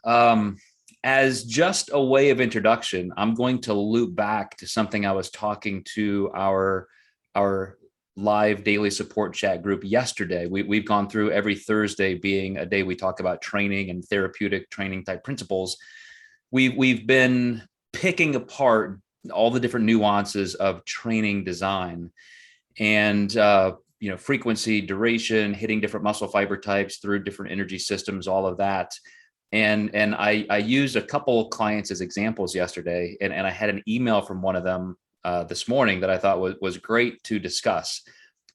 Um, as just a way of introduction, I'm going to loop back to something I was talking to our live daily support chat group yesterday. We've gone through every Thursday being a day we talk about training and therapeutic training type principles. We've been picking apart all the different nuances of training design and frequency, duration, hitting different muscle fiber types through different energy systems, all of that. And I used a couple of clients as examples yesterday, and I had an email from one of them this morning that I thought was great to discuss.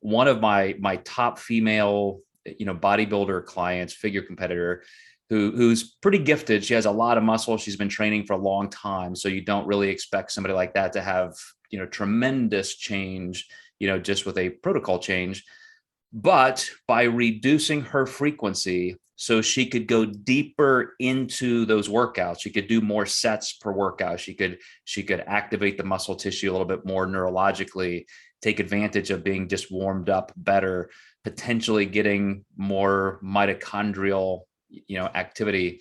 One of my top female bodybuilder clients, figure competitor, who's pretty gifted. She has a lot of muscle. She's been training for a long time, so you don't really expect somebody like that to have tremendous change, just with a protocol change. But by reducing her frequency so she could go deeper into those workouts, she could do more sets per workout, she could activate the muscle tissue a little bit more neurologically, take advantage of being just warmed up better, potentially getting more mitochondrial activity.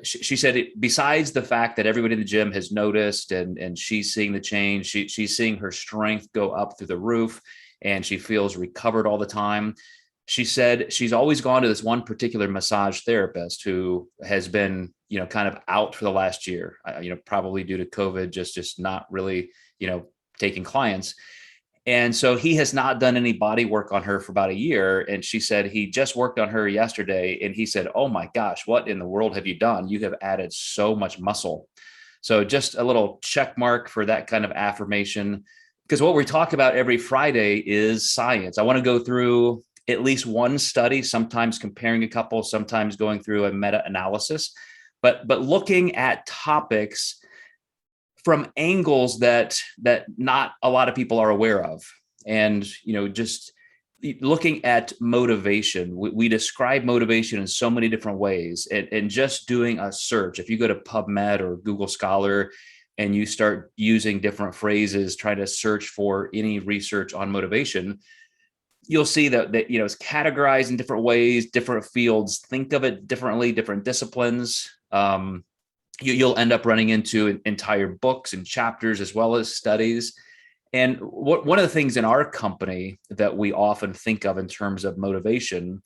She said, besides the fact that everybody in the gym has noticed and she's seeing the change, she's seeing her strength go up through the roof and she feels recovered all the time. She said she's always gone to this one particular massage therapist who has been, kind of out for the last year, probably due to COVID, just not really, taking clients. And so he has not done any body work on her for about a year. And she said he just worked on her yesterday. And he said, "Oh my gosh, what in the world have you done? You have added so much muscle." So just a little check mark for that kind of affirmation. Because what we talk about every Friday is science. I want to go through at least one study, sometimes comparing a couple, sometimes going through a meta-analysis, but looking at topics from angles that not a lot of people are aware of. And, just looking at motivation, we describe motivation in so many different ways. And just doing a search, if you go to PubMed or Google Scholar and you start using different phrases, try to search for any research on motivation, you'll see that it's categorized in different ways, different fields think of it differently, different disciplines. You'll end up running into entire books and chapters as well as studies. And one of the things in our company that we often think of in terms of motivation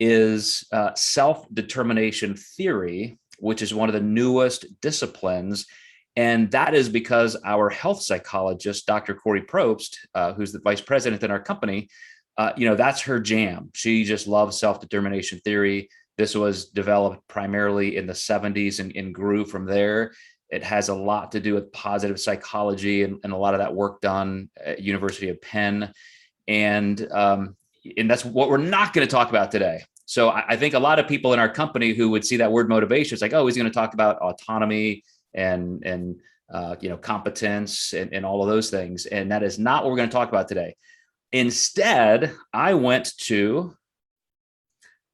is self-determination theory, which is one of the newest disciplines. And that is because our health psychologist, Dr. Corey Probst, who's the vice president in our company, that's her jam. She just loves self-determination theory. This was developed primarily in the 70s and grew from there. It has a lot to do with positive psychology and a lot of that work done at University of Penn. And that's what we're not going to talk about today. So I think a lot of people in our company who would see that word motivation, it's like, oh, he's going to talk about autonomy and competence and all of those things. And that is not what we're going to talk about today. Instead, I went to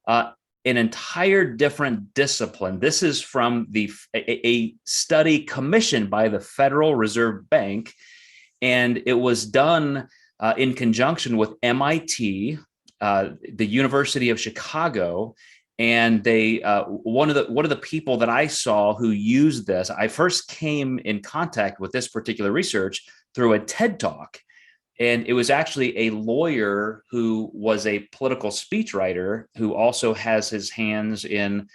an entire different discipline. This is from a study commissioned by the Federal Reserve Bank, and it was done in conjunction with MIT, the University of Chicago, and they one of the people that I saw who used this. I first came in contact with this particular research through a TED Talk. And it was actually a lawyer who was a political speechwriter who also has his hands in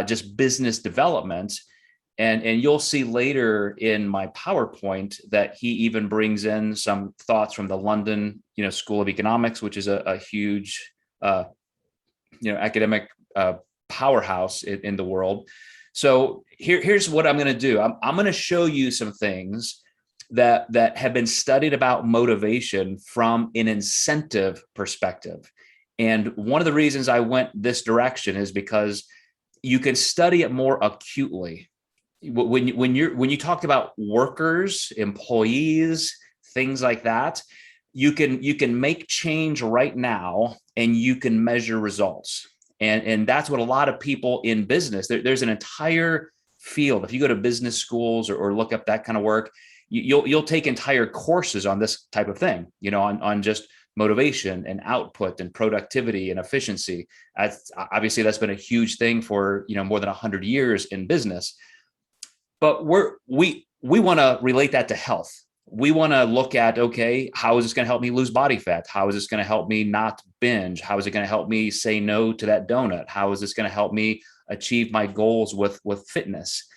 just business development. And you'll see later in my PowerPoint that he even brings in some thoughts from the London, School of Economics, which is a huge, academic powerhouse in the world. So here's what I'm going to do. I'm going to show you some things that have been studied about motivation from an incentive perspective. And one of the reasons I went this direction is because you can study it more acutely. When you talked about workers, employees, things like that, you can make change right now and you can measure results. And that's what a lot of people in business, there's an entire field. If you go to business schools or look up that kind of work, you'll take entire courses on this type of thing, on just motivation and output and productivity and efficiency. Obviously, that's been a huge thing for more than 100 years in business. But we want to relate that to health. We want to look at, okay, how is this going to help me lose body fat? How is this going to help me not binge? How is it going to help me say no to that donut? How is this going to help me achieve my goals with fitness?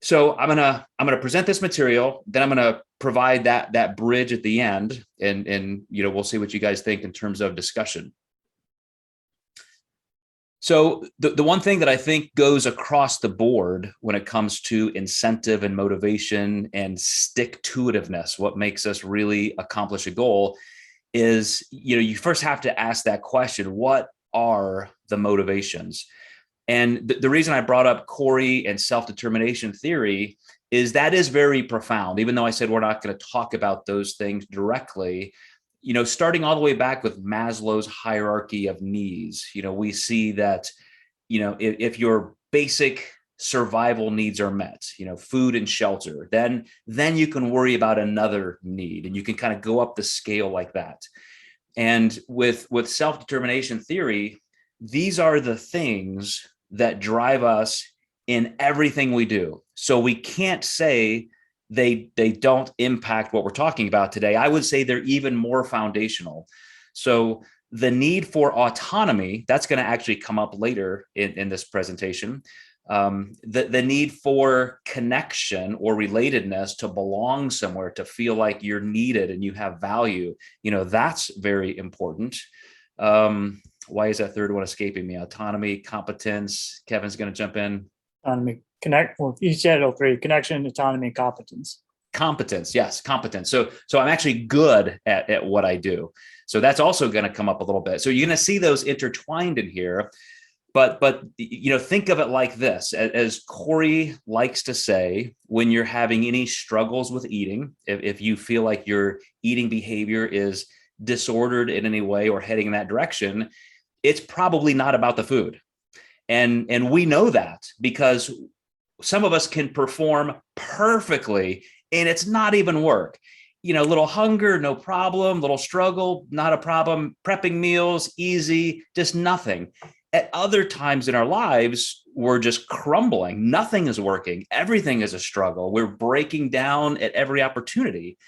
So I'm gonna present this material, then I'm gonna provide that bridge at the end, and we'll see what you guys think in terms of discussion. So the one thing that I think goes across the board when it comes to incentive and motivation and stick-to-itiveness, what makes us really accomplish a goal, is you first have to ask that question: what are the motivations? And the reason I brought up Corey and self-determination theory is that is very profound. Even though I said we're not going to talk about those things directly, starting all the way back with Maslow's hierarchy of needs, we see that, if your basic survival needs are met, food and shelter, then you can worry about another need, and you can kind of go up the scale like that. And with self-determination theory, these are the things that drive us in everything we do. So we can't say they don't impact what we're talking about today. I would say they're even more foundational. So the need for autonomy, that's going to actually come up later in this presentation. The need for connection or relatedness, to belong somewhere, to feel like you're needed and you have value, that's very important. Why is that third one escaping me? Autonomy, competence. Kevin's going to jump in. Autonomy, you said all three: connection, autonomy, competence. Competence, yes, competence. So I'm actually good at what I do. So that's also going to come up a little bit. So you're going to see those intertwined in here. But think of it like this: as Corey likes to say, when you're having any struggles with eating, if you feel like your eating behavior is disordered in any way or heading in that direction, it's probably not about the food. And we know that because some of us can perform perfectly and it's not even work. Little hunger, no problem. Little struggle, not a problem. Prepping meals, easy, just nothing. At other times in our lives, we're just crumbling. Nothing is working. Everything is a struggle. We're breaking down at every opportunity.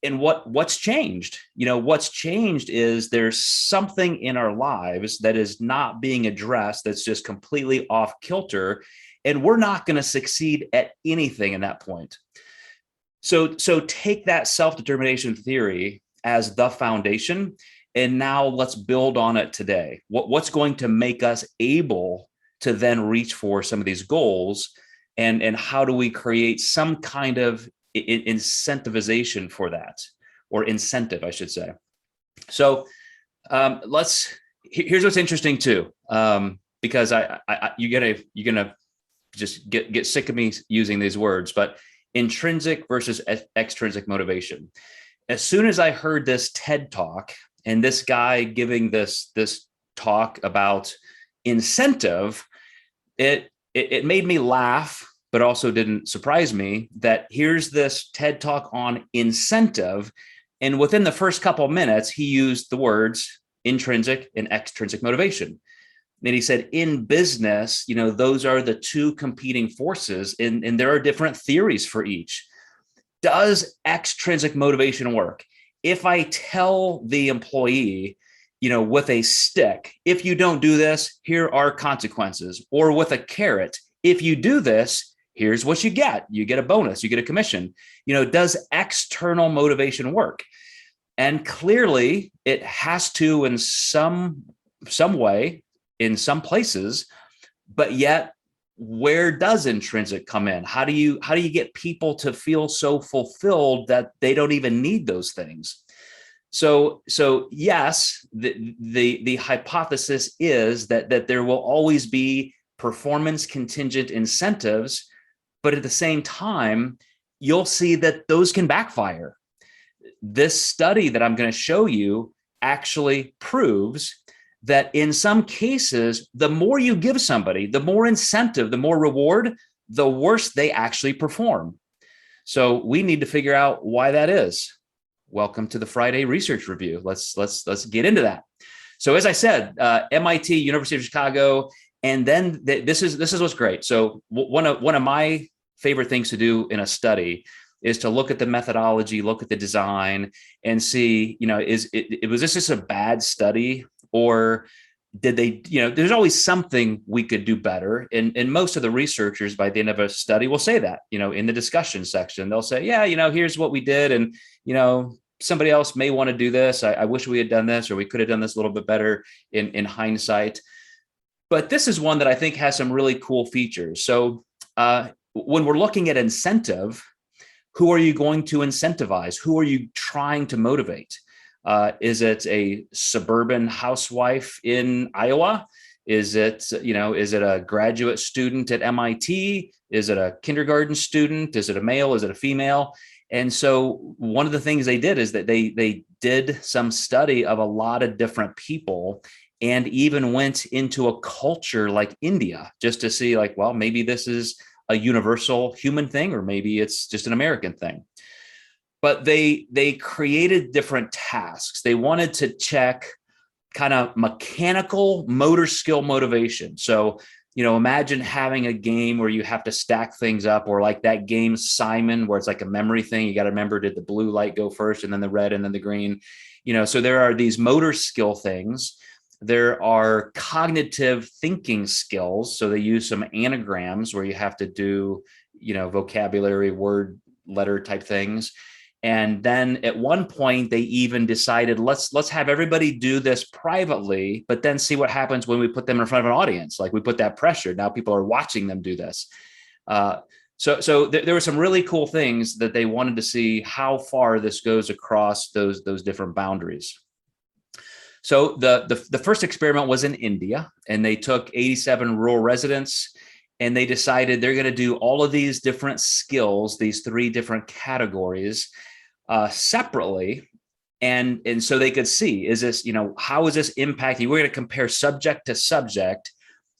And what's changed? What's changed is there's something in our lives that is not being addressed, that's just completely off kilter, and we're not going to succeed at anything in that point. So take that self-determination theory as the foundation, and now let's build on it today. What's going to make us able to then reach for some of these goals, and how do we create some kind of incentivization for that, or incentive, I should say. So here's what's interesting too, because you're gonna just get sick of me using these words, but intrinsic versus extrinsic motivation. As soon as I heard this TED talk and this guy giving this talk about incentive, it made me laugh, but also didn't surprise me that here's this TED talk on incentive. And within the first couple of minutes, he used the words intrinsic and extrinsic motivation. And he said, in business, those are the two competing forces, and there are different theories for each. Does extrinsic motivation work? If I tell the employee, with a stick, if you don't do this, here are consequences, or with a carrot, if you do this, here's what you get. You get a bonus, you get a commission. Does external motivation work? And clearly it has to in some way, in some places, but yet where does intrinsic come in? How do you get people to feel so fulfilled that they don't even need those things? So yes, the hypothesis is that there will always be performance contingent incentives, but at the same time, you'll see that those can backfire. This study that I'm going to show you actually proves that in some cases, the more you give somebody, the more incentive, the more reward, the worse they actually perform. So we need to figure out why that is. welcome to the Friday research review. Let's get into that. So as I said, MIT, University of Chicago, and then this is what's great. So one of my favorite things to do in a study is to look at the methodology, look at the design, and see, was this just a bad study, or did they, there's always something we could do better. And most of the researchers by the end of a study will say that, in the discussion section, they'll say, yeah, here's what we did. And, somebody else may want to do this. I wish we had done this, or we could have done this a little bit better in hindsight. But this is one that I think has some really cool features. So when we're looking at incentive, who are you going to incentivize? Who are you trying to motivate? Is it a suburban housewife in Iowa? Is it a graduate student at MIT? Is it a kindergarten student? Is it a male? Is it a female? And so one of the things they did is that they did some study of a lot of different people, and even went into a culture like India just to see, like, well, maybe this is a universal human thing, or maybe it's just an American thing. But they created different tasks. They wanted to check kind of mechanical motor skill motivation. So, imagine having a game where you have to stack things up, or like that game Simon, where it's like a memory thing. You got to remember, did the blue light go first, and then the red, and then the green? So there are these motor skill things. There are cognitive thinking skills. So they use some anagrams where you have to do, vocabulary, word, letter type things. And then at one point, they even decided, let's have everybody do this privately, but then see what happens when we put them in front of an audience. Like, we put that pressure. Now people are watching them do this. So there were some really cool things that they wanted to see how far this goes across those different boundaries. So the first experiment was in India, and they took 87 rural residents, and they decided they're going to do all of these different skills, these 3 different categories, separately. And so they could see, is this, how is this impacting? We're going to compare subject to subject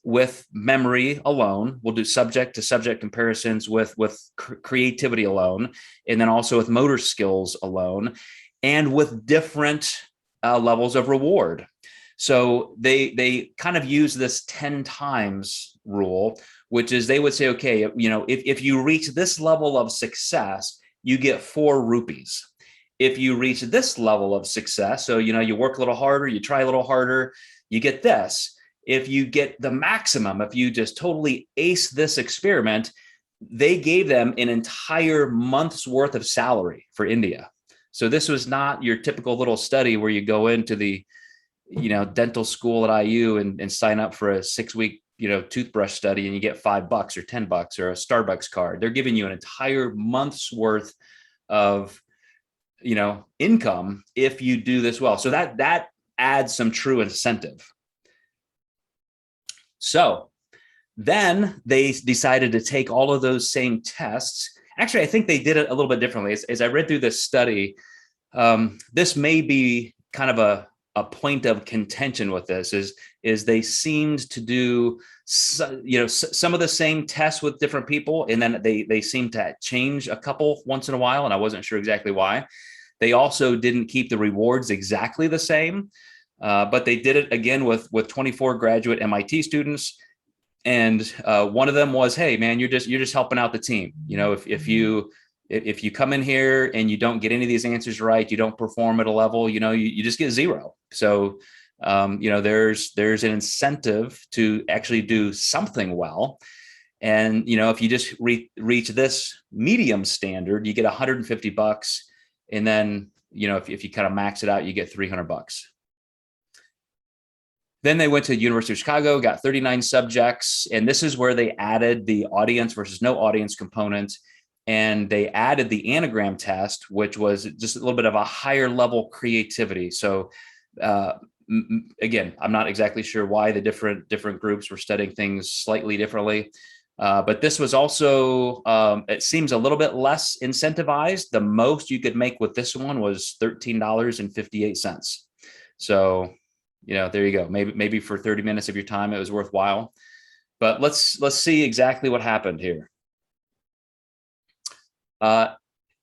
with memory alone. We'll do subject to subject comparisons with creativity alone, and then also with motor skills alone, and with different levels of reward. So they kind of use this 10 times rule, which is they would say, okay, if you reach this level of success, you get 4 rupees. If you reach this level of success, so, you work a little harder, you try a little harder, you get this. If you get the maximum, if you just totally ace this experiment, they gave them an entire month's worth of salary for India. So this was not your typical little study where you go into the, dental school at IU and sign up for a 6-week, toothbrush study, and you get $5 or $10 or a Starbucks card. They're giving you an entire month's worth of, income if you do this well. So that adds some true incentive. So then they decided to take all of those same tests. Actually, I think they did it a little bit differently. As I read through this study, this may be kind of a point of contention with this, is they seemed to do some of the same tests with different people, and then they seemed to change a couple once in a while, and I wasn't sure exactly why. They also didn't keep the rewards exactly the same, but they did it again with 24 graduate MIT students. And one of them was, hey man, you're just helping out the team. If you come in here and you don't get any of these answers right, you don't perform at a level, you just get 0. So there's an incentive to actually do something well. And if you just reach this medium standard, you get $150. And then if you kind of max it out, you get $300. Then they went to the University of Chicago, got 39 subjects, and this is where they added the audience versus no audience component, and they added the anagram test, which was just a little bit of a higher level creativity. So again, I'm not exactly sure why the different groups were studying things slightly differently, but this was also, it seems a little bit less incentivized. The most you could make with this one was $13.58. So there you go. Maybe for 30 minutes of your time, it was worthwhile. But let's see exactly what happened here.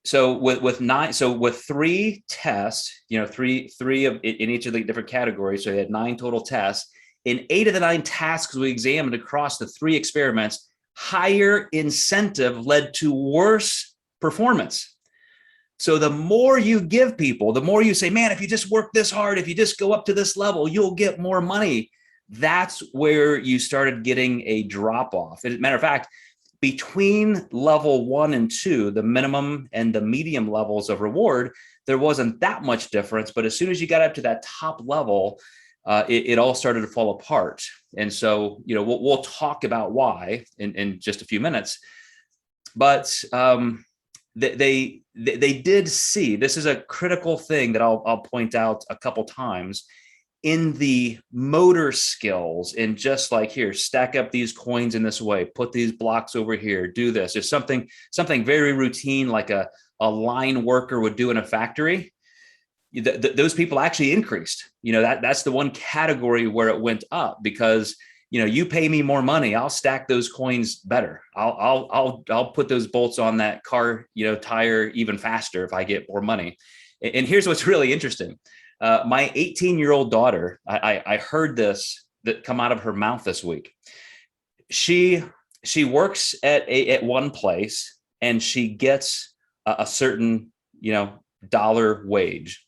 So with three tests, three of in each of the different categories. So they had 9 total tests. In 8 of the 9 tasks we examined across the 3 experiments, higher incentive led to worse performance. So the more you give people, the more you say, man, if you just work this hard, if you just go up to this level, you'll get more money. That's where you started getting a drop off. As a matter of fact, between level 1 and 2, the minimum and the medium levels of reward, there wasn't that much difference. But as soon as you got up to that top level, it all started to fall apart. And so, we'll talk about why in just a few minutes. But they did see, this is a critical thing that I'll point out a couple times, in the motor skills, and just like here, stack up these coins in this way, put these blocks over here, do this. There's something very routine, like a line worker would do in a factory. Those people actually increased. That's the one category where it went up, because you pay me more money, I'll stack those coins better. I'll put those bolts on that car tire even faster if I get more money. And here's what's really interesting. My 18-year-old daughter, I heard this that come out of her mouth this week. She works at one place, and she gets a certain dollar wage.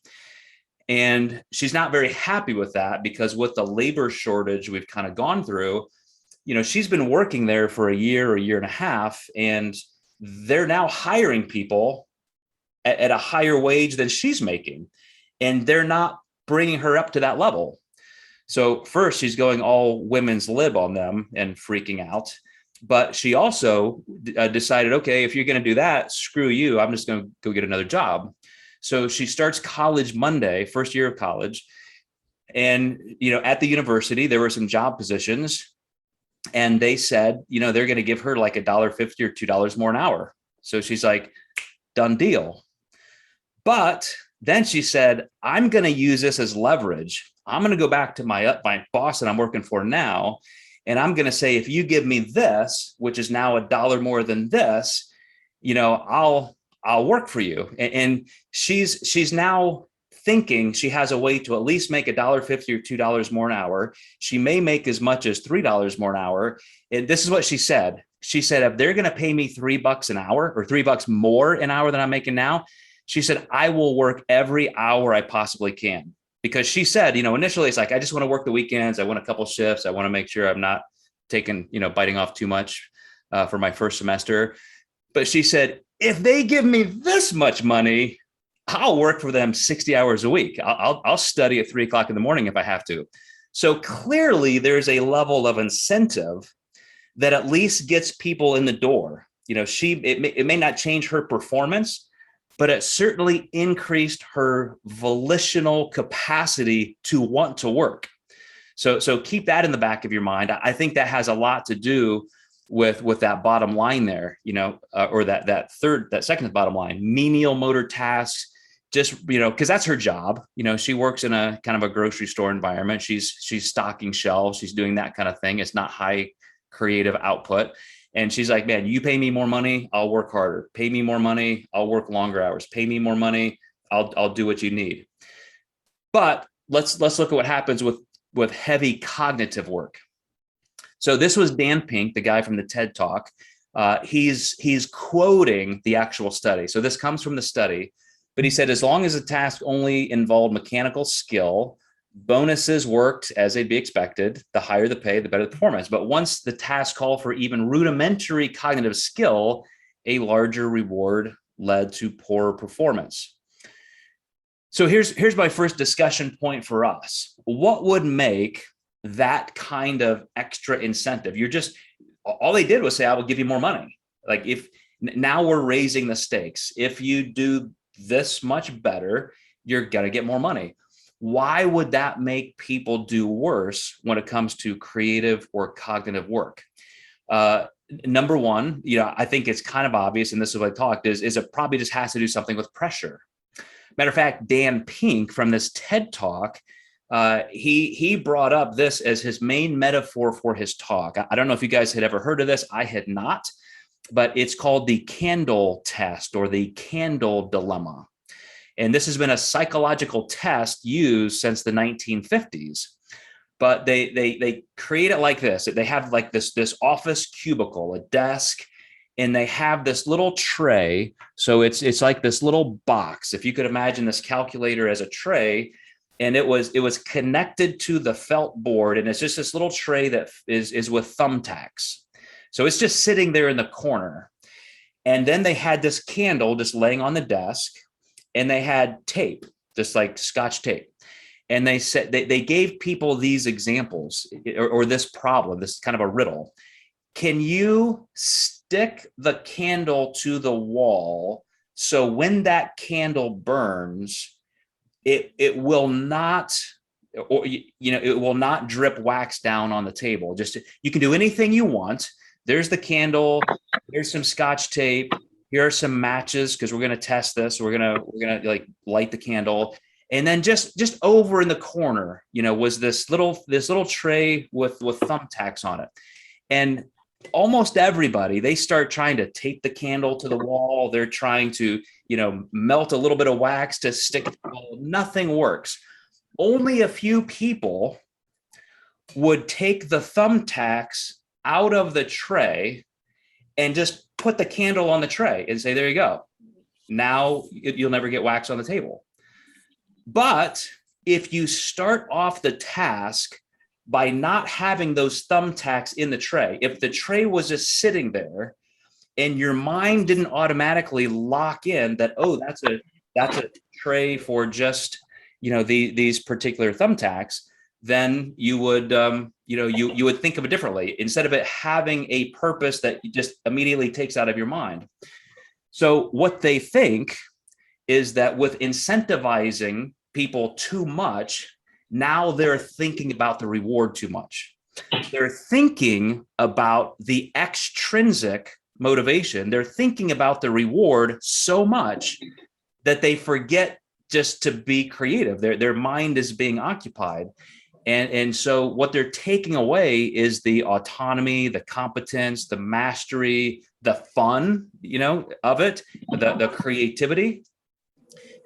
And she's not very happy with that, because with the labor shortage we've kind of gone through, she's been working there for a year and a half, and they're now hiring people at a higher wage than she's making, and they're not bringing her up to that level. So first, she's going all women's lib on them and freaking out. But she also decided, okay, if you're going to do that, screw you, I'm just going to go get another job. So she starts college Monday, first year of college. And, at the university, there were some job positions, and they said, they're going to give her like $1.50 or $2 more an hour. So she's like, done deal. But then she said, I'm going to use this as leverage. I'm going to go back to my boss that I'm working for now, and I'm going to say, if you give me this, which is now $1 more than this, I'll work for you. And she's now thinking she has a way to at least make $1.50 or $2 more an hour. She may make as much as $3 more an hour. And this is what she said. She said, if they're going to pay me $3 an hour, or $3 more an hour than I'm making now, she said, I will work every hour I possibly can. Because she said, initially it's like, I just want to work the weekends. I want a couple shifts. I want to make sure I'm not taking, biting off too much for my first semester. But she said, if they give me this much money, I'll work for them 60 hours a week. I'll study at 3 o'clock in the morning if I have to. So clearly there's a level of incentive that at least gets people in the door. It may not change her performance, but it certainly increased her volitional capacity to want to work. So keep that in the back of your mind. I think that has a lot to do with that bottom line there, or that second bottom line, menial motor tasks, just, because that's her job. She works in a kind of a grocery store environment. She's stocking shelves. She's doing that kind of thing. It's not high creative output. And she's like, man, you pay me more money, I'll work harder. Pay me more money, I'll work longer hours. Pay me more money, I'll do what you need. But let's look at what happens with heavy cognitive work. So this was Dan Pink, the guy from the TED Talk. He's quoting the actual study. So this comes from the study, but he said, as long as the task only involved mechanical skill, bonuses worked as they'd be expected. The higher the pay, the better the performance. But once the task called for even rudimentary cognitive skill, a larger reward led to poorer performance. So here's my first discussion point for us. What would make that kind of extra incentive? All they did was say, I will give you more money. Like, if now we're raising the stakes. If you do this much better, you're going to get more money. Why would that make people do worse when it comes to creative or cognitive work? Number one, I think it's kind of obvious, and this is what I talked, is it probably just has to do something with pressure. Matter of fact, Dan Pink from this TED Talk, he brought up this as his main metaphor for his talk. I don't know if you guys had ever heard of this. I had not. but it's called the candle test or the candle dilemma. And this has been a psychological test used since the 1950s. But they create it like this. They have like this office cubicle, a desk, and they have this little tray. So it's like this little box. If you could imagine this calculator as a tray, and it was connected to the felt board, and it's just this little tray that is with thumbtacks. So it's just sitting there in the corner. And then they had this candle just laying on the desk, and they had tape, just like Scotch tape. And they said they gave people these examples or this problem, this kind of a riddle. Can you stick the candle to the wall so when that candle burns, it will not, or it will not drip wax down on the table? Just you can do anything you want. There's the candle. There's some Scotch tape. Here are some matches because we're going to test this. We're gonna like light the candle. And then just over in the corner, was this little tray with thumbtacks on it. And almost everybody, they start trying to tape the candle to the wall. They're trying to, melt a little bit of wax to stick to the wall. Nothing works. Only a few people would take the thumbtacks out of the tray and just put the candle on the tray and say, there you go. Now you'll never get wax on the table. But if you start off the task by not having those thumbtacks in the tray, if the tray was just sitting there and your mind didn't automatically lock in that, oh, that's a tray for just, these particular thumbtacks, then you would, you would think of it differently instead of it having a purpose that just immediately takes out of your mind. So what they think is that with incentivizing people too much, now they're thinking about the reward too much. They're thinking about the extrinsic motivation. They're thinking about the reward so much that they forget just to be creative. Their mind is being occupied. And so what they're taking away is the autonomy, the competence, the mastery, the fun, of it, the creativity.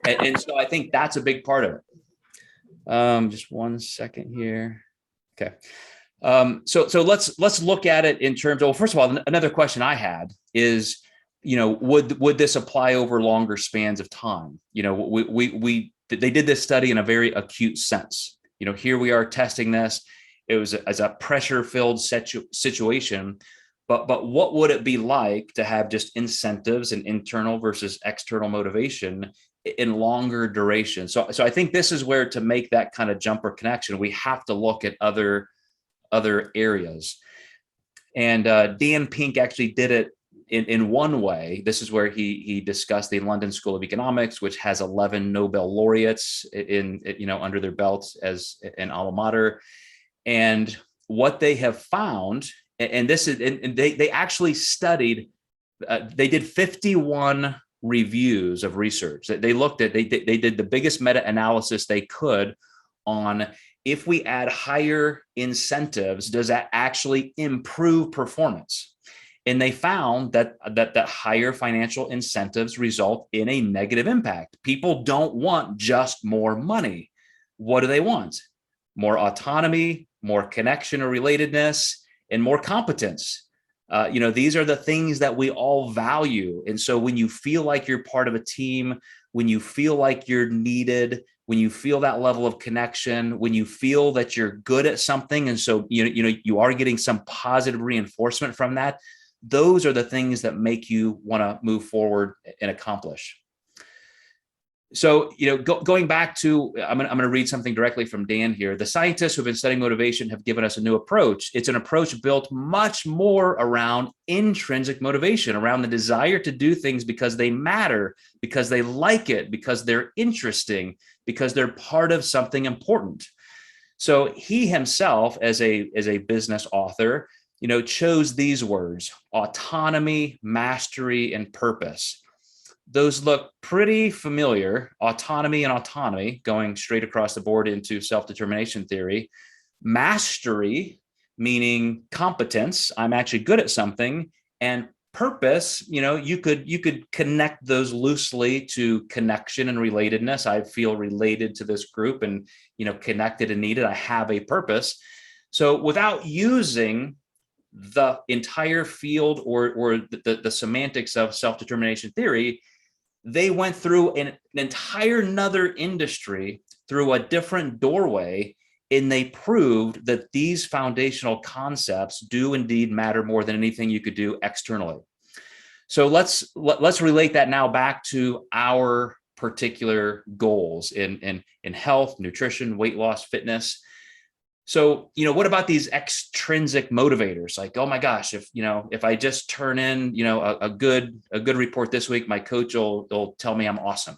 And so I think that's a big part of it. Just 1 second here. Okay. So let's look at it in terms of, well, first of all, another question I had is, would this apply over longer spans of time? They did this study in a very acute sense. Here we are testing this. It was as a pressure-filled situation. But what would it be like to have just incentives and internal versus external motivation in longer duration? So I think this is where, to make that kind of jump or connection, we have to look at other areas. And Dan Pink actually did it in one way. This is where he discussed the London School of Economics, which has 11 Nobel laureates under their belts as an alma mater. And what they have found, and this is, and they actually studied, they did 51 reviews of research. They looked at, they did the biggest meta-analysis they could on, if we add higher incentives, does that actually improve performance? And they found that higher financial incentives result in a negative impact. People don't want just more money. What do they want? More autonomy, more connection or relatedness, and more competence. These are the things that we all value. And so when you feel like you're part of a team, when you feel like you're needed, when you feel that level of connection, when you feel that you're good at something, and so you are getting some positive reinforcement from that, those are the things that make you want to move forward and accomplish. So, going back to, I'm going to read something directly from Dan here. The scientists who have been studying motivation have given us a new approach. It's an approach built much more around intrinsic motivation, around the desire to do things because they matter, because they like it, because they're interesting, because they're part of something important. So he himself, as a business author, chose these words: autonomy, mastery, and purpose. Those look pretty familiar. Autonomy and autonomy, going straight across the board into self-determination theory. Mastery, meaning competence, I'm actually good at something. And purpose, you could connect those loosely to connection and relatedness. I feel related to this group and, connected and needed. I have a purpose. So without using the entire field or the semantics of self-determination theory, they went through an entire another industry through a different doorway, and they proved that these foundational concepts do indeed matter more than anything you could do externally. So let's relate that now back to our particular goals in health, nutrition, weight loss, fitness. So, what about these extrinsic motivators? Like, oh my gosh, if I just turn in, a good report this week, my coach will tell me I'm awesome.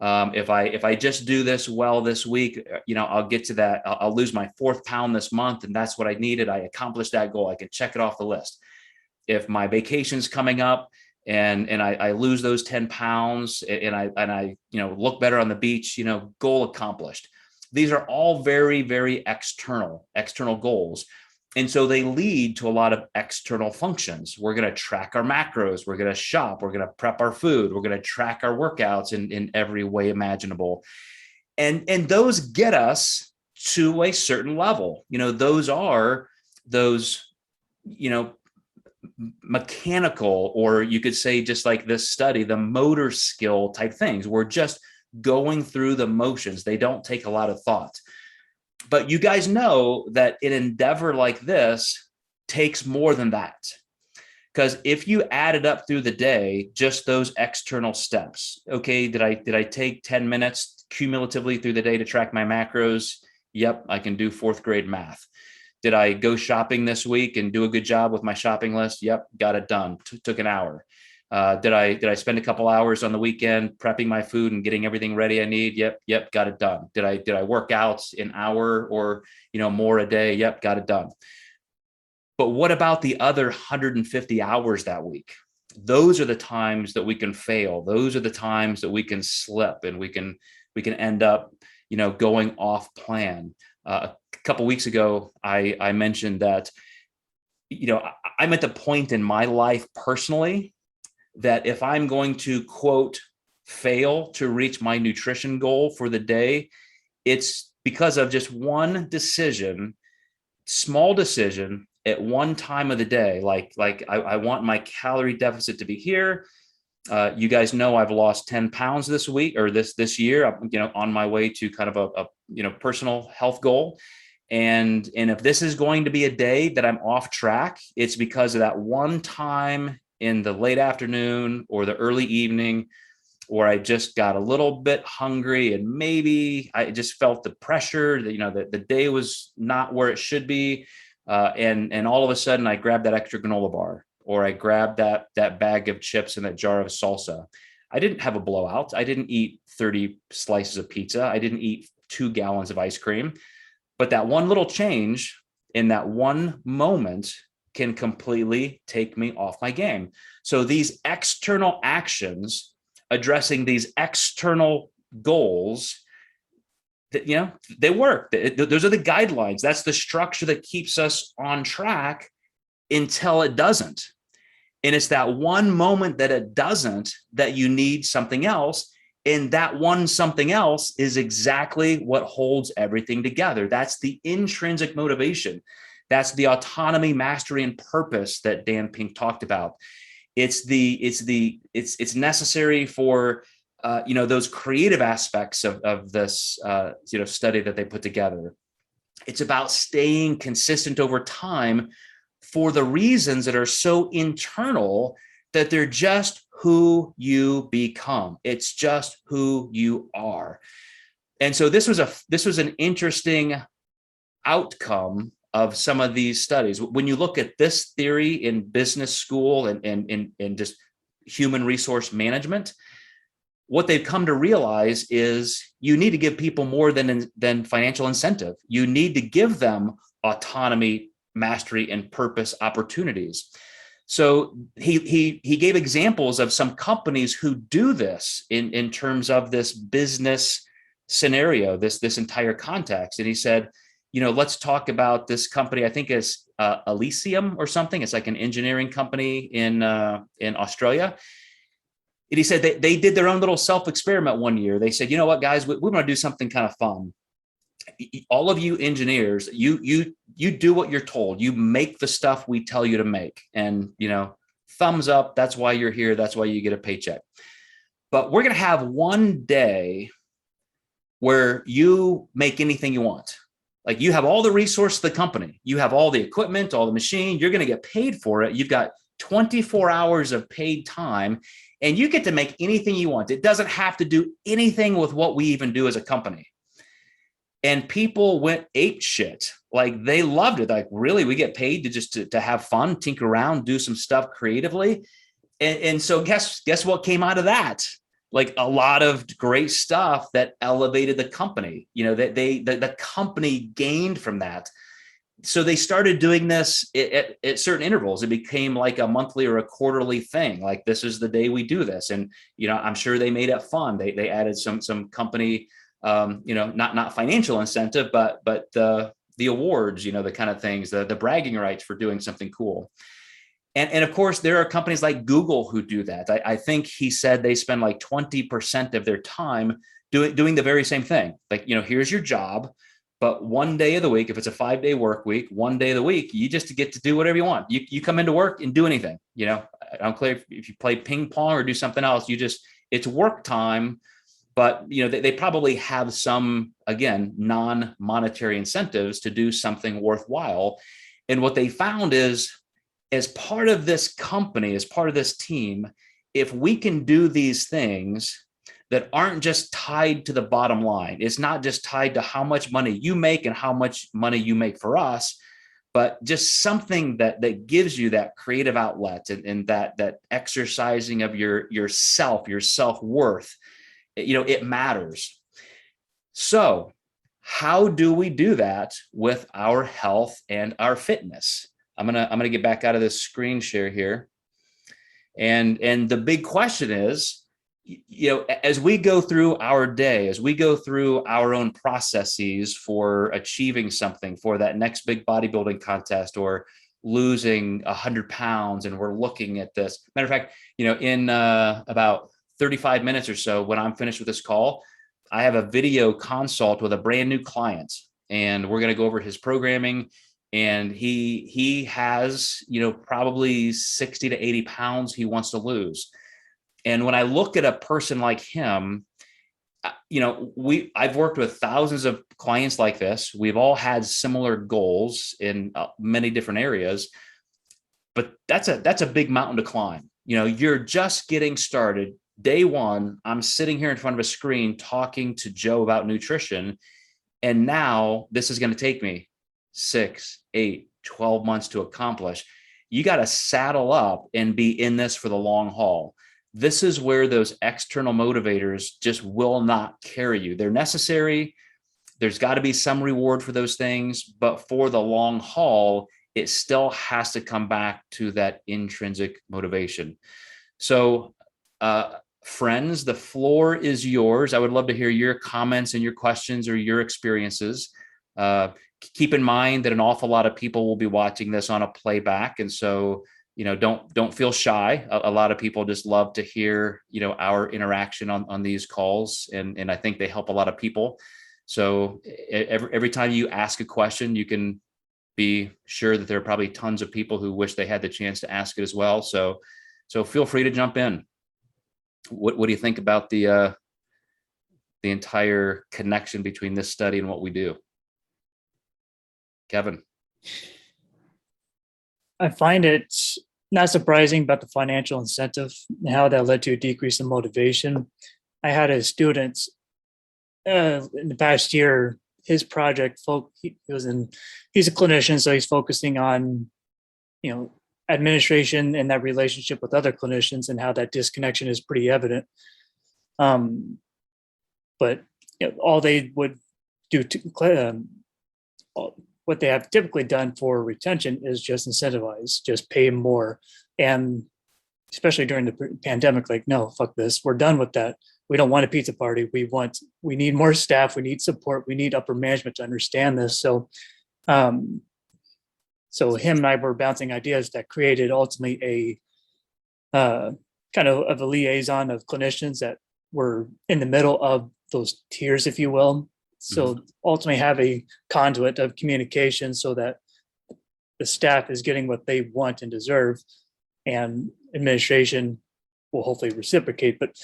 If I just do this well this week, I'll get to that. I'll lose my 4th pound this month, and that's what I needed. I accomplished that goal. I can check it off the list. If my vacation's coming up and I lose those 10 pounds and I look better on the beach, goal accomplished. These are all very, very external goals. And so they lead to a lot of external functions. We're going to track our macros. We're going to shop. We're going to prep our food. We're going to track our workouts in every way imaginable. And those get us to a certain level. Those are those, mechanical, or you could say, just like this study, the motor skill type things. We're just going through the motions. They don't take a lot of thought. But you guys know that an endeavor like this takes more than that. Because if you add it up through the day, just those external steps, okay, did I take 10 minutes cumulatively through the day to track my macros? Yep, I can do 4th grade math. Did I go shopping this week and do a good job with my shopping list? Yep, got it done. Took an hour. Did I spend a couple hours on the weekend prepping my food and getting everything ready I need? Yep, got it done. Did I work out an hour or more a day? Yep, got it done. But what about the other 150 hours that week? Those are the times that we can fail. Those are the times that we can slip and we can end up going off plan. A couple weeks ago, I mentioned that I'm at the point in my life personally that if I'm going to, quote, fail to reach my nutrition goal for the day, it's because of just one decision, small decision at one time of the day. Like I want my calorie deficit to be here. You guys know I've lost 10 pounds this week or this year. I'm on my way to kind of a personal health goal. And if this is going to be a day that I'm off track, it's because of that one time in the late afternoon or the early evening where I just got a little bit hungry and maybe I just felt the pressure that, the day was not where it should be. And all of a sudden I grabbed that extra granola bar, or I grabbed that bag of chips and that jar of salsa. I didn't have a blowout. I didn't eat 30 slices of pizza. I didn't eat 2 gallons of ice cream. But that one little change in that one moment can completely take me off my game. So these external actions addressing these external goals, that they work. Those are the guidelines. That's the structure that keeps us on track until it doesn't. And it's that one moment that it doesn't that you need something else. And that one something else is exactly what holds everything together. That's the intrinsic motivation. That's the autonomy, mastery, and purpose that Dan Pink talked about. It's necessary for those creative aspects of this study that they put together. It's about staying consistent over time for the reasons that are so internal that they're just who you become. It's just who you are. And so this was an interesting outcome of some of these studies. When you look at this theory in business school and just human resource management, what they've come to realize is you need to give people more than financial incentive. You need to give them autonomy, mastery, and purpose opportunities. So he gave examples of some companies who do this in terms of this business scenario, this entire context. And he said, let's talk about this company. I think it's Elysium or something. It's like an engineering company in Australia. And he said they did their own little self-experiment one year. They said, you know what, guys, we want to do something kind of fun. All of you engineers, you do what you're told. You make the stuff we tell you to make. And, thumbs up. That's why you're here. That's why you get a paycheck. But we're going to have one day where you make anything you want. Like, you have all the resources of the company. You have all the equipment, all the machine. You're going to get paid for it. You've got 24 hours of paid time, and you get to make anything you want. It doesn't have to do anything with what we even do as a company. And people went ape shit. Like, they loved it. Like, really, we get paid to just to have fun, tinker around, do some stuff creatively. And so guess what came out of that? Like, a lot of great stuff that elevated the company, that the company gained from that. So they started doing this at certain intervals. It became like a monthly or a quarterly thing. Like, this is the day we do this. And, I'm sure they made it fun. They added some company, not financial incentive, but the awards, the kind of things, the bragging rights for doing something cool. And of course, there are companies like Google who do that. I think he said they spend like 20% of their time doing the very same thing. Like, here's your job, but one day of the week, if it's a 5-day work week, one day of the week, you just get to do whatever you want. You come into work and do anything. I don't care if you play ping pong or do something else. It's work time. But, they probably have some, again, non-monetary incentives to do something worthwhile. And what they found is, as part of this company, as part of this team, if we can do these things that aren't just tied to the bottom line, it's not just tied to how much money you make and how much money you make for us, but just something that gives you that creative outlet and that exercising of your self-worth, it matters. So how do we do that with our health and our fitness? I'm gonna get back out of this screen share here. And the big question is, as we go through our day, as we go through our own processes for achieving something, for that next big bodybuilding contest or losing 100 pounds, and we're looking at this. Matter of fact, in about 35 minutes or so, when I'm finished with this call, I have a video consult with a brand new client, and we're going to go over his programming. And he has, probably 60 to 80 pounds he wants to lose. And when I look at a person like him, I've worked with thousands of clients like this. We've all had similar goals in many different areas, but that's a big mountain to climb. You're just getting started. Day one, I'm sitting here in front of a screen talking to Joe about nutrition. And now this is going to take me 6, 8, 12 months to accomplish. You got to saddle up and be in this for the long haul. This is where those external motivators just will not carry you. They're necessary. There's got to be some reward for those things, but for the long haul, it still has to come back to that intrinsic motivation. So, friends, the floor is yours. I would love to hear your comments and your questions or your experiences. Keep in mind that an awful lot of people will be watching this on a playback. And so, don't feel shy. A lot of people just love to hear, our interaction on these calls. And I think they help a lot of people. So every time you ask a question, you can be sure that there are probably tons of people who wish they had the chance to ask it as well. So feel free to jump in. What do you think about the entire connection between this study and what we do? Kevin. I find it not surprising about the financial incentive and how that led to a decrease in motivation. I had a student in the past year, his project, he's a clinician, so he's focusing on, administration and that relationship with other clinicians and how that disconnection is pretty evident. But all they would do what they have typically done for retention is just incentivize, just pay more. And especially during the pandemic, like, no, fuck this. We're done with that. we don't want a pizza party. We need more staff. We need support. We need upper management to understand this. So, so him and I were bouncing ideas that created ultimately kind of a liaison of clinicians that were in the middle of those tiers, if you will. So ultimately have a conduit of communication so that the staff is getting what they want and deserve, and administration will hopefully reciprocate. But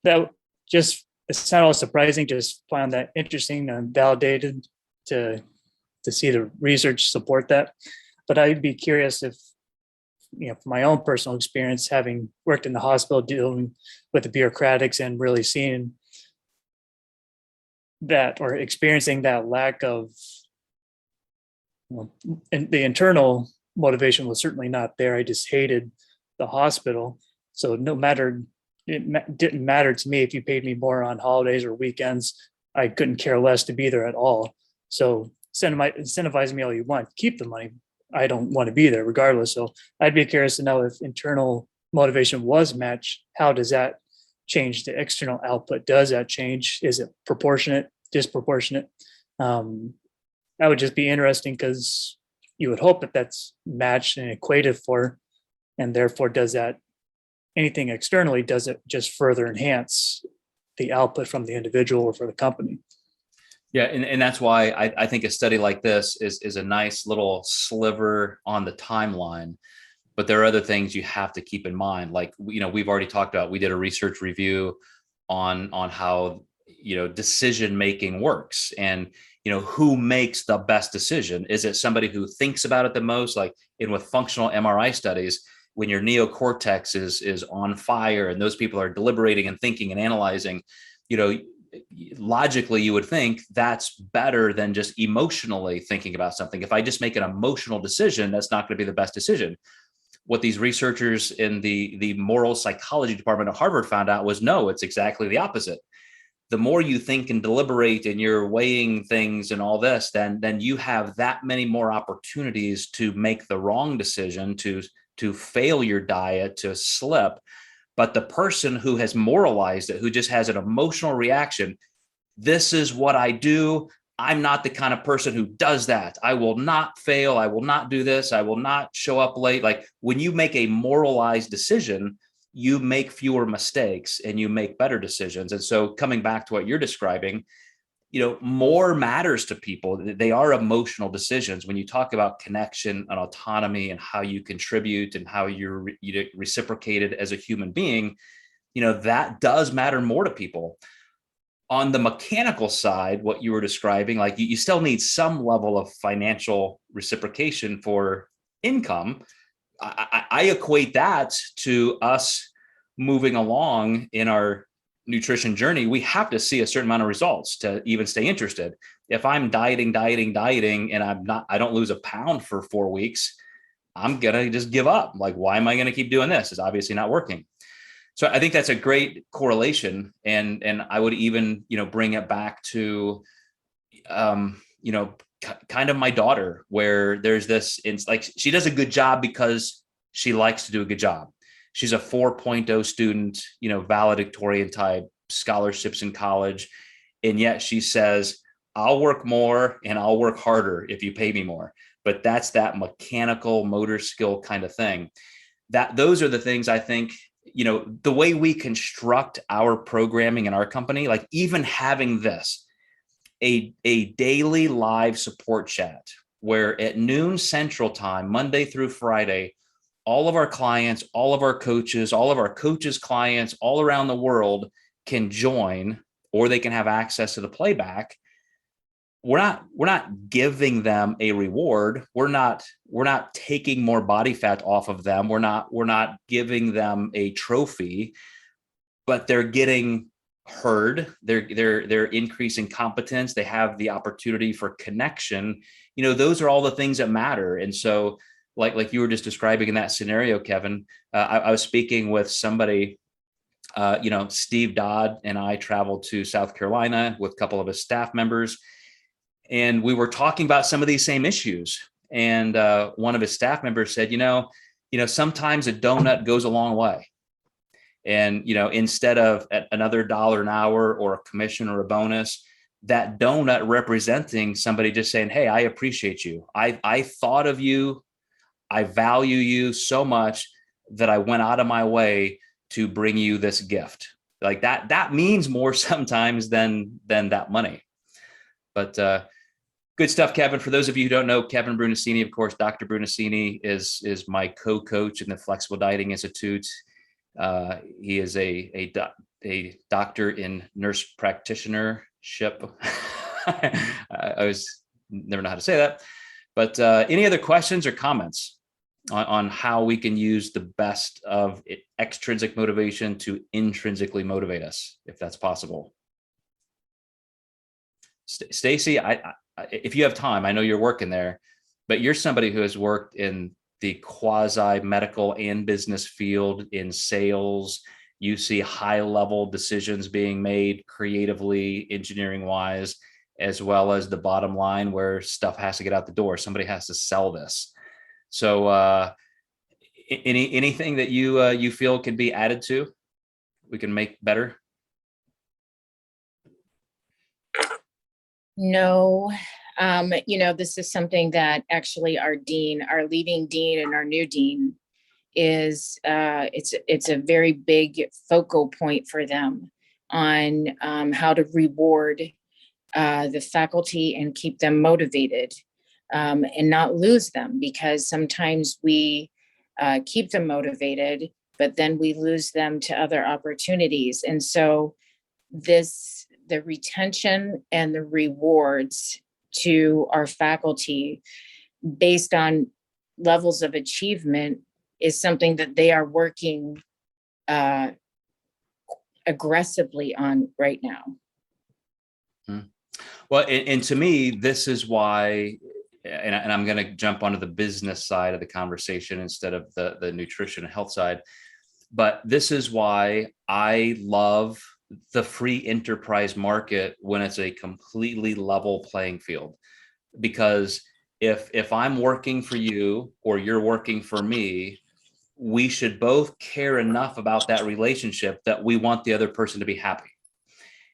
that just, it's not all surprising, just found that interesting and validated to see the research support that. But I'd be curious if, from my own personal experience, having worked in the hospital, dealing with the bureaucratics and really seeing that, or experiencing that lack of, and the internal motivation was certainly not there. I just hated the hospital. So no matter, didn't matter to me if you paid me more on holidays or weekends. I couldn't care less to be there at all. So incentivize me all you want, keep the money. I don't want to be there regardless. So I'd be curious to know if internal motivation was matched, how does that change the external output? Does that change? Is it proportionate, disproportionate? That would just be interesting, because you would hope that that's matched and equated for, and therefore does that, anything externally, does it just further enhance the output from the individual or for the company? Yeah, and that's why I think a study like this is a nice little sliver on the timeline. But there are other things you have to keep in mind. Like, we've already talked about, we did a research review on how, decision making works, and, who makes the best decision. Is it somebody who thinks about it the most? Like with functional MRI studies, when your neocortex is on fire and those people are deliberating and thinking and analyzing, logically you would think that's better than just emotionally thinking about something. If I just make an emotional decision, that's not going to be the best decision. What these researchers in the moral psychology department of Harvard found out was, no, it's exactly the opposite. The more you think and deliberate and you're weighing things and all this, then you have that many more opportunities to make the wrong decision, to fail your diet, to slip. But the person who has moralized it, who just has an emotional reaction, this is what I do. I'm not the kind of person who does that. I will not fail. I will not do this. I will not show up late. Like, when you make a moralized decision, you make fewer mistakes and you make better decisions. And so coming back to what you're describing, more matters to people. They are emotional decisions. When you talk about connection and autonomy and how you contribute and how you're reciprocated as a human being, that does matter more to people. On the mechanical side, what you were describing, like you still need some level of financial reciprocation for income. I equate that to us moving along in our nutrition journey. We have to see a certain amount of results to even stay interested. If I'm dieting and I don't lose a pound for 4 weeks, I'm going to just give up. Like, why am I going to keep doing this? It's obviously not working. So I think that's a great correlation. And I would even, bring it back to, kind of my daughter, where there's this, it's like, she does a good job because she likes to do a good job. She's a 4.0 student, valedictorian type, scholarships in college. And yet she says, I'll work more and I'll work harder if you pay me more. But that's that mechanical motor skill kind of thing. Those are the things I think, the way we construct our programming in our company, like even having this, a daily live support chat where at noon Central Time, Monday through Friday, all of our clients, all of our coaches' clients all around the world can join, or they can have access to the playback. We're not giving them a reward. We're not taking more body fat off of them. We're not giving them a trophy, but they're getting heard. They're increasing competence. They have the opportunity for connection. Those are all the things that matter. And so, like you were just describing in that scenario, Kevin, I was speaking with somebody, Steve Dodd and I traveled to South Carolina with a couple of his staff members, and we were talking about some of these same issues. And one of his staff members said, sometimes a donut goes a long way. And, instead of another $1 an hour or a commission or a bonus, that donut representing somebody just saying, hey, I appreciate you. I thought of you. I value you so much that I went out of my way to bring you this gift. Like that means more sometimes than that money. But good stuff, Kevin. For those of you who don't know, Kevin Brunacini, of course, Dr. Brunacini is my co-coach in the Flexible Dieting Institute. He is a doctor in nurse practitionership. I always never know how to say that. But any other questions or comments on how we can use the best of extrinsic motivation to intrinsically motivate us, if that's possible? Stacy, if you have time, I know you're working there, but you're somebody who has worked in the quasi-medical and business field in sales. You see high-level decisions being made creatively, engineering-wise, as well as the bottom line where stuff has to get out the door. Somebody has to sell this. So anything that you feel can be added to, we can make better? No, this is something that actually our leading dean and our new dean is, it's a very big focal point for them on how to reward the faculty and keep them motivated and not lose them, because sometimes we keep them motivated, but then we lose them to other opportunities. And so the retention and the rewards to our faculty based on levels of achievement is something that they are working aggressively on right now. Well, and to me, this is why, and I'm going to jump onto the business side of the conversation instead of the nutrition and health side, but this is why I love the free enterprise market when it's a completely level playing field. Because if I'm working for you or you're working for me, we should both care enough about that relationship that we want the other person to be happy.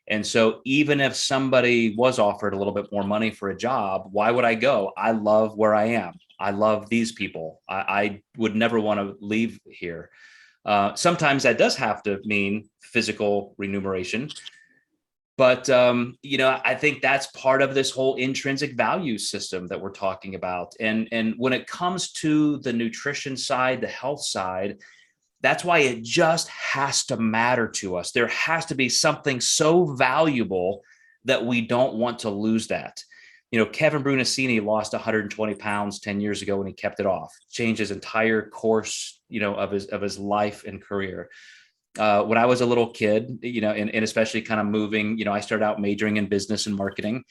And so even if somebody was offered a little bit more money for a job, why would I go? I love where I am. I love these people. I would never want to leave here. Sometimes that does have to mean physical remuneration. But, I think that's part of this whole intrinsic value system that we're talking about. And when it comes to the nutrition side, the health side, that's why it just has to matter to us. There has to be something so valuable that we don't want to lose that. Kevin Brunacini lost 120 pounds 10 years ago when he kept it off, changed his entire course, of his life and career. When I was a little kid, and especially kind of moving, I started out majoring in business and marketing,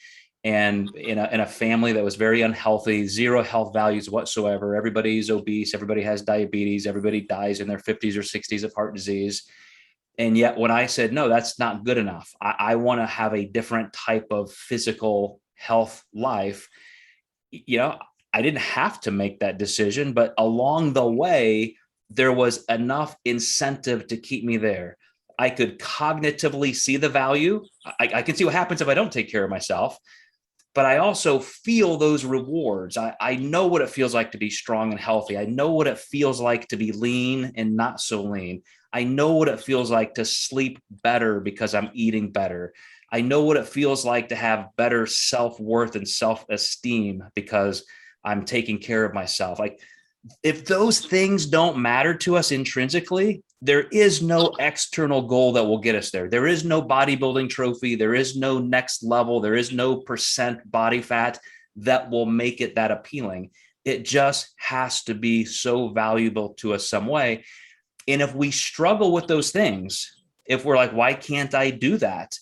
and in a family that was very unhealthy, zero health values whatsoever. Everybody's obese, everybody has diabetes, everybody dies in their 50s or 60s of heart disease. And yet when I said, no, that's not good enough, I want to have a different type of physical health life, I didn't have to make that decision, but along the way, there was enough incentive to keep me there. I could cognitively see the value. I can see what happens if I don't take care of myself, but I also feel those rewards. I know what it feels like to be strong and healthy. I know what it feels like to be lean and not so lean. I know what it feels like to sleep better because I'm eating better. I know what it feels like to have better self-worth and self-esteem because I'm taking care of myself. Like, if those things don't matter to us intrinsically, there is no external goal that will get us there. There is no bodybuilding trophy. There is no next level. There is no % body fat that will make it that appealing. It just has to be so valuable to us some way. And if we struggle with those things, if we're like, why can't I do that?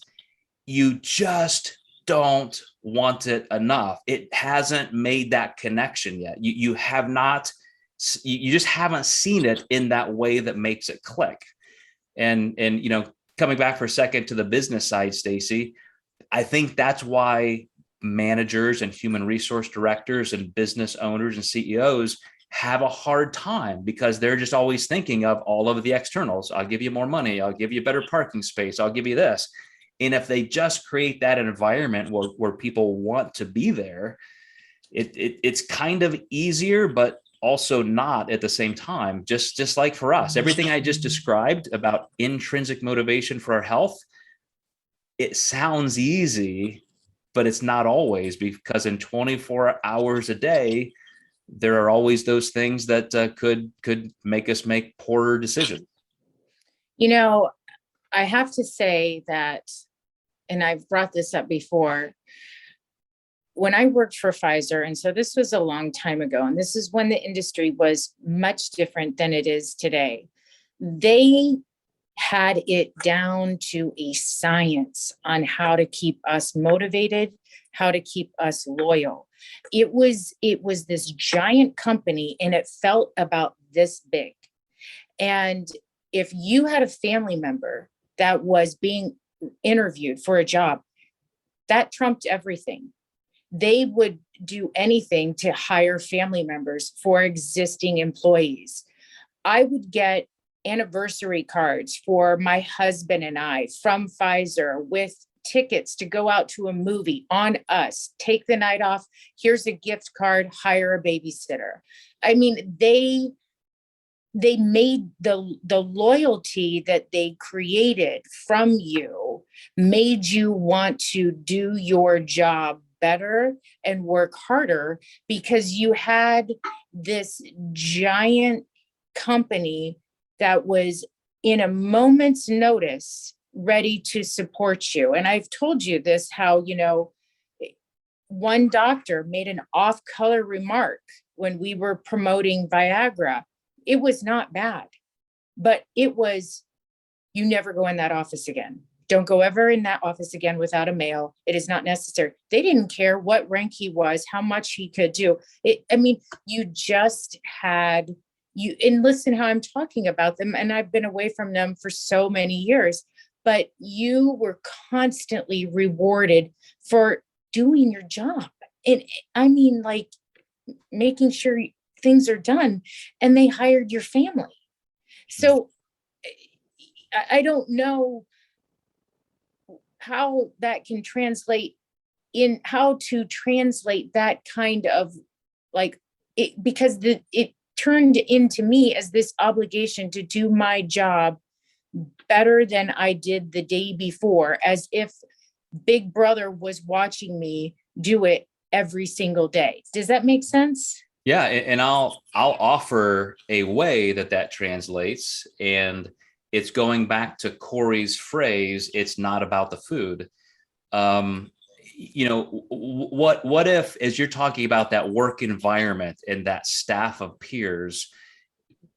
You just don't want it enough. It hasn't made that connection yet. You have not. You just haven't seen it in that way that makes it click. And coming back for a second to the business side, Stacy, I think that's why managers and human resource directors and business owners and CEOs have a hard time because they're just always thinking of all of the externals. I'll give you more money. I'll give you better parking space. I'll give you this. And if they just create that environment where people want to be there, it's kind of easier, but also not at the same time. Just like for us, everything I just described about intrinsic motivation for our health, it sounds easy, but it's not always, because in 24 hours a day, there are always those things that could make us make poorer decisions. You know, I have to say that, and I've brought this up before, when I worked for Pfizer, and so this was a long time ago, and this is when the industry was much different than it is today. They had it down to a science on how to keep us motivated, how to keep us loyal. It was this giant company, and it felt about this big. And if you had a family member that was being interviewed for a job, that trumped everything. They would do anything to hire family members for existing employees. I would get anniversary cards for my husband and I from Pfizer with tickets to go out to a movie on us, take the night off. Here's a gift card, hire a babysitter. I mean, they made the loyalty that they created from you, made you want to do your job better and work harder, because you had this giant company that was in a moment's notice ready to support you. And I've told you this, how, one doctor made an off-color remark when we were promoting Viagra. It was not bad, but it was, you never go in that office again. Don't go ever in that office again without a male. It is not necessary. They didn't care what rank he was, how much he could do. You just had, and listen how I'm talking about them. And I've been away from them for so many years, but you were constantly rewarded for doing your job. And I mean, like, making sure things are done, and they hired your family. So I don't know how that can translate in how to translate that kind of like it, because it turned into me as this obligation to do my job better than I did the day before, as if Big Brother was watching me do it every single day. Does that make sense? Yeah, and I'll offer a way that translates, and it's going back to Corey's phrase, it's not about the food. What if, as you're talking about that work environment and that staff of peers,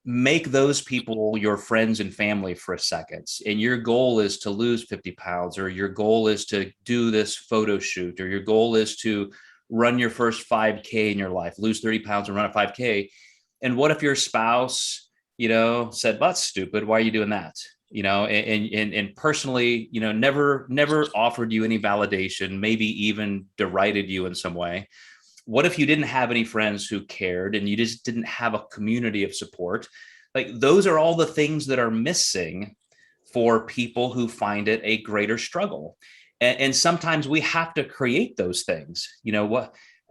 make those people your friends and family for a second, and your goal is to lose 50 pounds, or your goal is to do this photo shoot, or your goal is to run your first 5K in your life, lose 30 pounds and run a 5K. And what if your spouse, said, that's stupid. Why are you doing that? And personally, never offered you any validation, maybe even derided you in some way. What if you didn't have any friends who cared, and you just didn't have a community of support? Like, those are all the things that are missing for people who find it a greater struggle. And sometimes we have to create those things.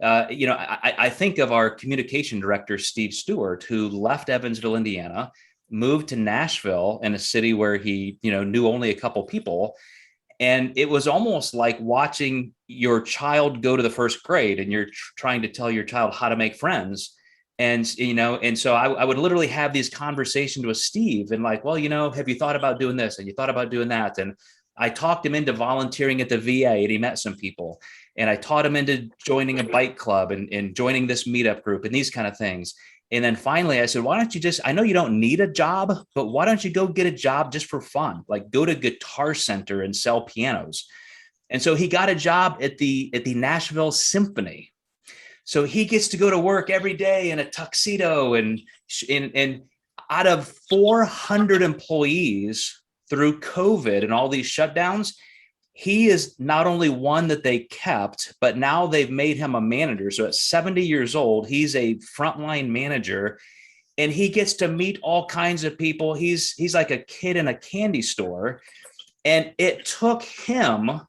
I think of our communication director, Steve Stewart, who left Evansville, Indiana, moved to Nashville, in a city where he, knew only a couple people. And it was almost like watching your child go to the first grade, and you're trying to tell your child how to make friends. And so I would literally have these conversations with Steve, and like, well, have you thought about doing this? And you thought about doing that? And I talked him into volunteering at the VA, and he met some people. And I taught him into joining a bike club and joining this meetup group and these kind of things. And then finally I said, why don't you I know you don't need a job, but why don't you go get a job just for fun? Like, go to Guitar Center and sell pianos. And so he got a job at the Nashville Symphony. So he gets to go to work every day in a tuxedo, and out of 400 employees through COVID and all these shutdowns, he is not only one that they kept, but now they've made him a manager. So at 70 years old, he's a frontline manager, and he gets to meet all kinds of people. He's like a kid in a candy store. And it took him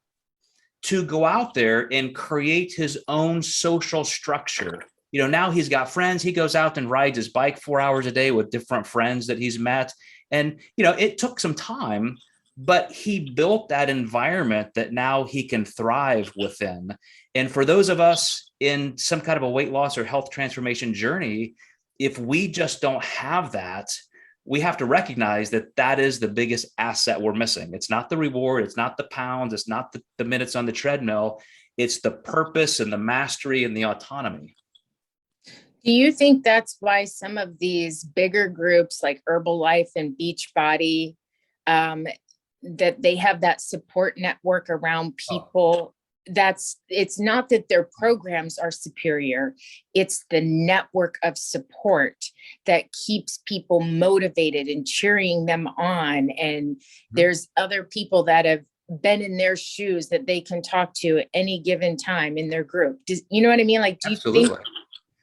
to go out there and create his own social structure. Now he's got friends. He goes out and rides his bike 4 hours a day with different friends that he's met. And, it took some time, but he built that environment that now he can thrive within. And for those of us in some kind of a weight loss or health transformation journey, if we just don't have that, we have to recognize that that is the biggest asset we're missing. It's not the reward. It's not the pounds. It's not the minutes on the treadmill. It's the purpose and the mastery and the autonomy. Do you think that's why some of these bigger groups like Herbalife and Beachbody, that they have that support network around people? It's not that their programs are superior. It's the network of support that keeps people motivated and cheering them on. And there's other people that have been in their shoes that they can talk to at any given time in their group. You know what I mean? Like, do Absolutely. you think?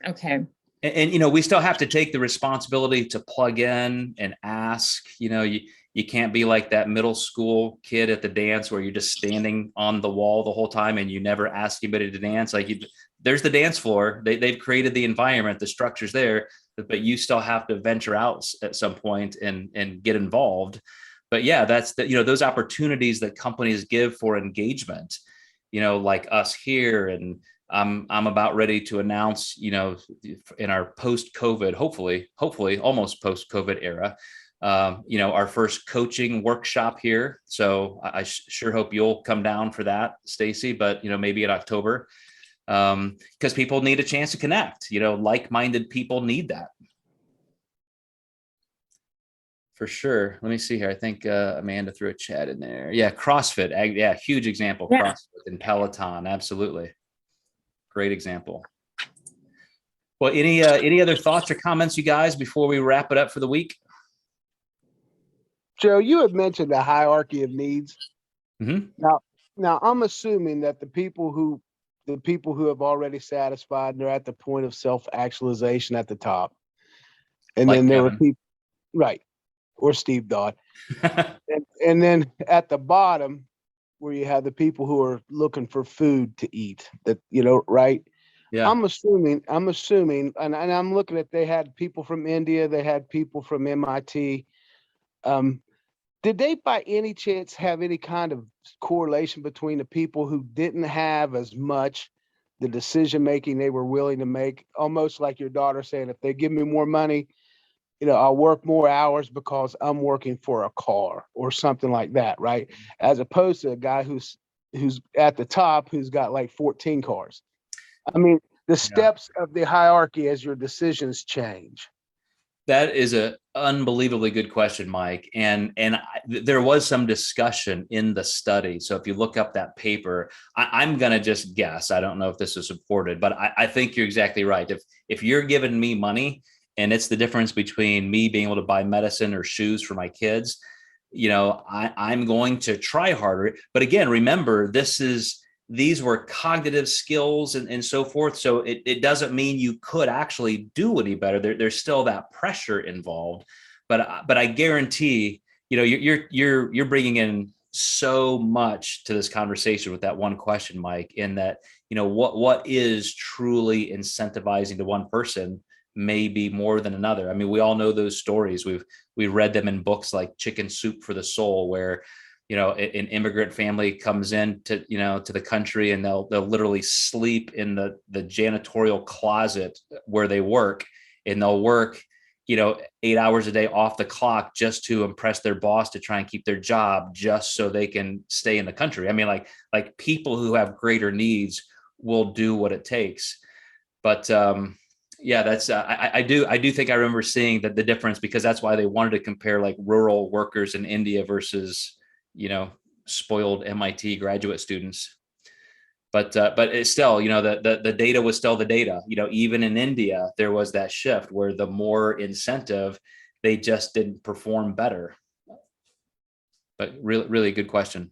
Okay. And we still have to take the responsibility to plug in and ask. You can't be like that middle school kid at the dance where you're just standing on the wall the whole time and you never ask anybody to dance. There's the dance floor. They've created the environment, the structure's there, but you still have to venture out at some point and get involved. But yeah, that's those opportunities that companies give for engagement, like us here. And I'm about ready to announce, in our post-COVID, hopefully almost post-COVID era, our first coaching workshop here. So I sure hope you'll come down for that, Stacy, but, maybe in October, because people need a chance to connect, like-minded people need that. For sure. Let me see here. I think Amanda threw a chat in there. Yeah. CrossFit. Yeah. Huge example. Yeah. CrossFit and Peloton. Absolutely. Great example. Well, any other thoughts or comments, you guys, before we wrap it up for the week? Joe, you had mentioned the hierarchy of needs. Mm-hmm. Now I'm assuming that the people who have already satisfied, and they're at the point of self-actualization at the top, and like then there were people, right, or Steve Dodd, and then at the bottom, where you have the people who are looking for food to eat, that right. Yeah. I'm assuming, and I'm looking at, they had people from India, they had people from MIT. Did they by any chance have any kind of correlation between the people who didn't have as much, the decision making they were willing to make, almost like your daughter saying, if they give me more money, I'll work more hours because I'm working for a car or something like that, right? As opposed to a guy who's at the top, who's got like 14 cars. I mean, the steps of the hierarchy as your decisions change. That is an unbelievably good question, Mike. And there was some discussion in the study. So if you look up that paper, I'm going to just guess. I don't know if this is supported, but I think you're exactly right. If you're giving me money and it's the difference between me being able to buy medicine or shoes for my kids, I'm going to try harder. But again, remember, these were cognitive skills and so forth. So it doesn't mean you could actually do any better. There's still that pressure involved, but I guarantee, you're bringing in so much to this conversation with that one question, Mike, in that, what is truly incentivizing to one person may be more than another. I mean, we all know those stories. We've read them in books like Chicken Soup for the Soul, where an immigrant family comes in to the country, and they'll literally sleep in the janitorial closet where they work, and they'll work 8 hours a day off the clock just to impress their boss, to try and keep their job, just so they can stay in the country. I mean, like people who have greater needs will do what it takes. But yeah, that's I do think I remember seeing that the difference, because that's why they wanted to compare like rural workers in India versus spoiled MIT graduate students. But it's still, the data was still the data. Even in India, there was that shift where the more incentive, they just didn't perform better. But really, really good question.